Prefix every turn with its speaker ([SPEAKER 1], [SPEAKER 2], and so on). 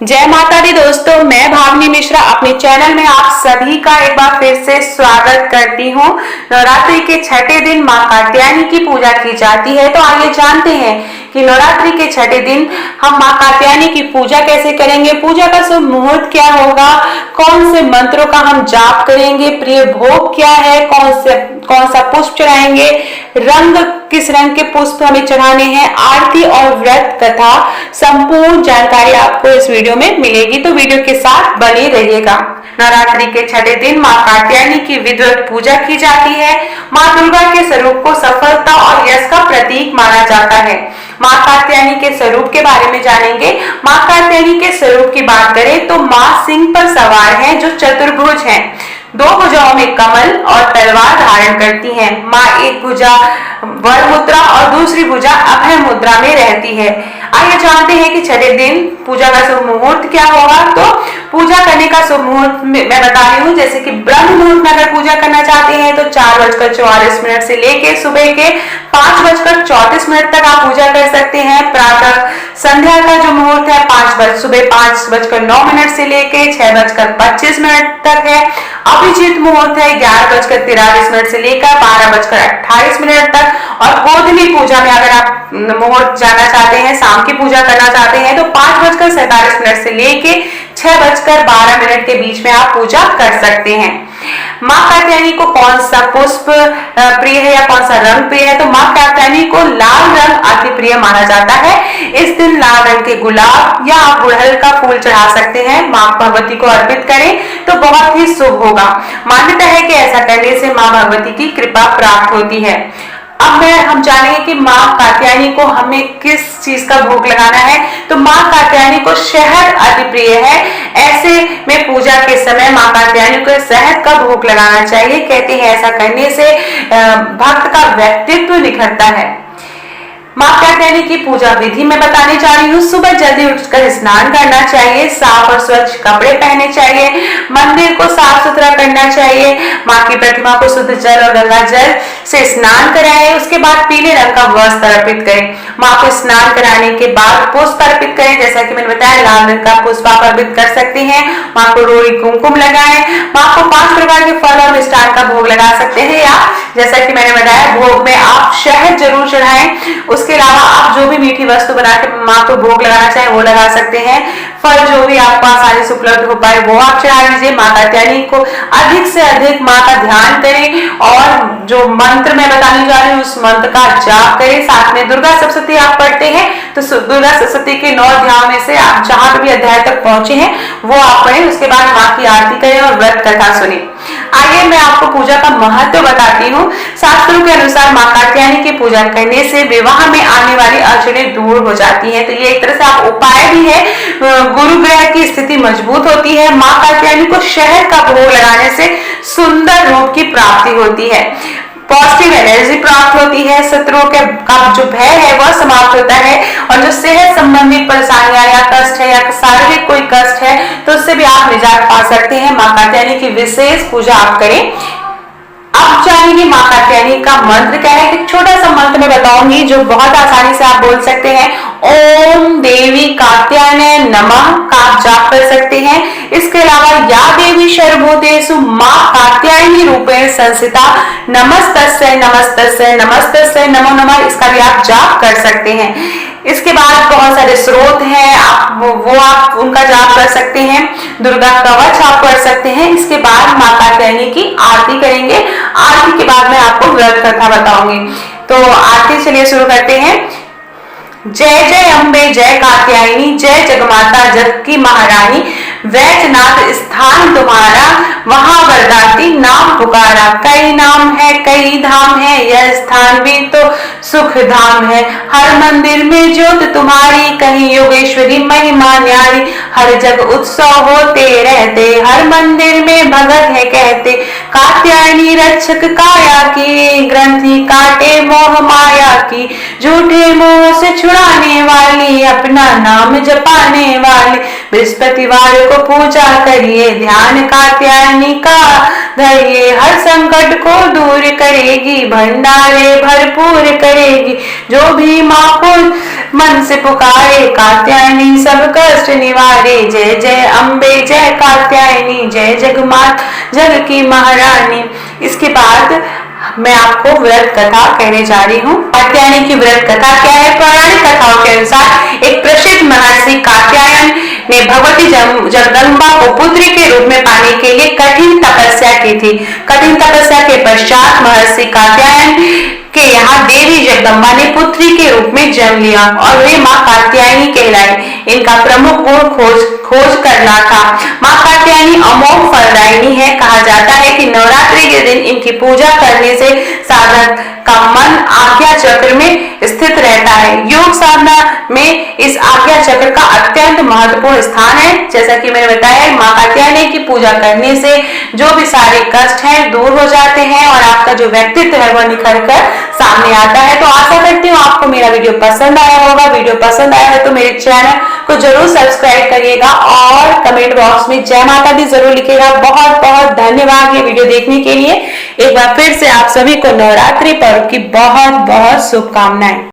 [SPEAKER 1] जय माता दी दोस्तों, मैं भावनी मिश्रा अपने चैनल में आप सभी का एक बार फिर से स्वागत करती हूँ। नवरात्रि के छठे दिन माँ कात्यायनी की पूजा की जाती है। तो आइए जानते हैं कि नवरात्रि के छठे दिन हम माँ कात्यायनी की पूजा कैसे करेंगे, पूजा का शुभ मुहूर्त क्या होगा, कौन से मंत्रों का हम जाप करेंगे, प्रिय भोग क्या है, कौन सा पुष्प चढ़ाएंगे, रंग किस रंग के पुष्प हमें चढ़ाने हैं, आरती और व्रत कथा संपूर्ण जानकारी आपको इस वीडियो में मिलेगी। तो वीडियो के साथ बने रहिएगा। नवरात्रि के छठे दिन माँ कात्यायनी की विधिवत पूजा की जाती है। माँ दुर्गा के स्वरूप को सफलता और यश का प्रतीक माना जाता है। माँ कात्यायनी के स्वरूप के बारे में जानेंगे। माँ कात्यायनी के स्वरूप की बात करें तो माँ सिंह पर सवार हैं, जो चतुर्भुज हैं। दो भुजाओं में कमल और तलवार धारण करती हैं। माँ एक भुजा वर मुद्रा और दूसरी भुजा अभय मुद्रा में रहती है। आइए जानते हैं कि छठे दिन पूजा का शुभ मुहूर्त क्या होगा। तो पूजा करने का शुभ मुहूर्त मैं बता रही हूँ। जैसे कि ब्रह्म मुहूर्त में अगर पूजा करना चाहते हैं तो 4:44 से लेके सुबह के 5:34 तक आप पूजा कर सकते हैं। प्रातः संध्या का जो मुहूर्त है सुबह 5:09 से लेके 6:25 तक है। अभिजीत मुहूर्त है 11:43 से लेकर 12:28 तक। और गोधनी पूजा में अगर आप मुहूर्त जाना चाहते हैं, शाम की पूजा करना चाहते हैं तो 5:47 से लेके 6:12 के बीच में आप पूजा कर सकते हैं। माँ कात्यायनी को कौन सा पुष्प प्रिय है या कौन सा रंग प्रिय है, तो माँ कात्यायनी को लाल रंग अति प्रिय माना जाता है। इस दिन लाल रंग के गुलाब या आप गुड़हल का फूल चढ़ा सकते हैं। माँ भगवती को अर्पित करें तो बहुत ही शुभ होगा। मान्यता है कि ऐसा करने से माँ भगवती की कृपा प्राप्त होती है। अब हम जानेंगे कि माँ कात्यायनी को हमें किस चीज का भोग लगाना है। तो माँ कात्यायनी को शहद अति प्रिय है। ऐसे में पूजा के समय माँ कात्यायनी को शहद का भोग लगाना चाहिए। कहते हैं ऐसा करने से भक्त का व्यक्तित्व निखरता है। माँ कात्यायनी की पूजा विधि में बताने जा रही हूँ। सुबह जल्दी उठकर स्नान करना चाहिए। साफ और स्वच्छ कपड़े पहनने चाहिए। मंदिर को साफ सुथरा करना चाहिए। माँ की प्रतिमा को शुद्ध जल और गंगा जल से स्नान कराएं। उसके बाद पीले रंग का वस्त्र अर्पित करें। माँ को स्नान कराने के बाद पुष्प अर्पित करें। जैसा कि मैंने बताया, लाल रंग का पुष्प आप अर्पित कर सकते हैं। माँ को रोड़ी कुमकुम लगाएं। माँ को 5 प्रकार के फल और मिष्ठान का भोग लगा सकते हैं, या जैसा कि मैंने बताया भोग में आप शहद जरूर चढ़ाएं। उसके अलावा आप जो भी मीठी वस्तु बना के माँ को भोग लगाना चाहे वो लगा सकते हैं। फल जो भी आपको आसानी से उपलब्ध हो पाए वो आप चढ़ा लीजिए। माँ कात्यायनी को अधिक से अधिक माँ का ध्यान करें और जो मंत्र मैं बताने जा रही हूँ उस मंत्र का जाप करें। साथ में दुर्गा सप्तशती आप पढ़ते हैं तो दुर्गा सप्तशती के 9 अध्यायों में से आप जहां भी अध्याय तक पहुंचे हैं वो आप पढ़ें। उसके बाद माँ की आरती करें और व्रत कथा सुने। आइए मैं आपको पूजा का महत्व बताती हूँ। शास्त्रों के अनुसार माँ कात्यायनी की पूजा करने से विवाह में आने वाली अड़चनें दूर हो जाती हैं। तो ये एक तरह से आप उपाय भी है। गुरु ग्रह की स्थिति मजबूत होती है। माँ कात्यायनी को शहद का भोग लगाने से सुंदर रूप की प्राप्ति होती है। पॉजिटिव एनर्जी प्राप्त होती है। शत्रुओं का जो भय है वह समाप्त होता है। और जो सेहत संबंधित परेशानियां या कष्ट है या शारीरिक कोई कष्ट है तो उससे भी आप निजात पा सकते हैं। माँ कात्यायनी की विशेष पूजा आप करें। अब जानेंगे माँ कात्यायनी का मंत्र क्या है। एक छोटा सा मंत्र मैं बताऊंगी जो बहुत आसानी से आप बोल सकते हैं। ओम देवी कात्यायनाय नमः का आप जाप कर सकते हैं। इसके अलावा या देवी सर्वभूतेषु माँ कात्यायनी रूपेण संस्थिता नमस्तस्यै नमस्तस्यै नमस्तस्यै नमो नमः, इसका भी आप जाप कर सकते हैं। इसके बाद बहुत सारे स्रोत हैं, आप उनका जाप कर सकते हैं। दुर्गा कवच आप पढ़ सकते हैं। इसके बाद माँ कात्यायनी की आरती करेंगे। आरती के बाद मैं आपको व्रत कथा बताऊंगी। तो आरती चलिए शुरू करते हैं। जय जय अम्बे जय कात्यायनी, जय जगमाता जग की महारानी, वैजनाथ स्थान तुम्हारा, वहां वरदाती नाम पुकारा। कई नाम है कई धाम है, यह स्थान भी तो सुख धाम है। हर मंदिर में ज्योत तुम्हारी, कहीं योगेश्वरी महिमा न्यारी। हर जग उत्सव होते रहते, हर मंदिर में भगत है कहते। कात्यायनी रक्षक काया की, ग्रंथि काटे मोह माया की। झूठे मोह से छुड़ाने वाली, अपना नाम जपाने वाली। बृहस्पतिवार को पूजा करिए, ध्यान कात्यायनी का धरिए, हर संकट को दूर करेगी, भंडारे भरपूर करेगी। जो भी माँ को मन से पुकारे, कात्यायनी सब कष्ट निवारे। जय जय अम्बे, जय कात्यायनी, जय जगमात जग की महारानी। इसके बाद मैं आपको व्रत कथा कहने जा रही हूँ। कात्यायनी की व्रत कथा क्या है? पौराणिक कथाओं के अनुसार एक प्रसिद्ध महर्षि कात्यायन ने भगवती जगदम्बा को पुत्री के रूप में पाने के लिए कठिन तपस्या की थी। कठिन तपस्या के पश्चात महर्षि कात्यायन के यहाँ देवी जगदम्बा ने पुत्री के रूप में जन्म लिया और वे माँ कात्यायनी कहलाई। इनका प्रमुख गुण खोज करना था। माँ कात्यायनी अमोघ फलदायिनी है। कहा जाता है कि नवरात्रि के दिन इनकी पूजा करने से साधक का मन आज्ञा चक्र में स्थित रहता है। योग साधना में इस आज्ञा चक्र का अत्यंत महत्वपूर्ण स्थान है। जैसा कि मैंने बताया, माँ कात्यायनी की पूजा करने से जो भी सारे कष्ट हैं दूर हो जाते हैं और आपका जो व्यक्तित्व है वह निखर कर सामने आता है। तो आशा करती हूँ आपको मेरा वीडियो पसंद आया होगा। वीडियो पसंद आया है तो मेरे चैनल को जरूर सब्सक्राइब करिएगा और कमेंट बॉक्स में जय माता दी जरूर लिखिएगा। बहुत बहुत धन्यवाद ये वीडियो देखने के लिए। एक बार फिर से आप सभी को नवरात्रि पर्व की बहुत बहुत शुभकामनाएं।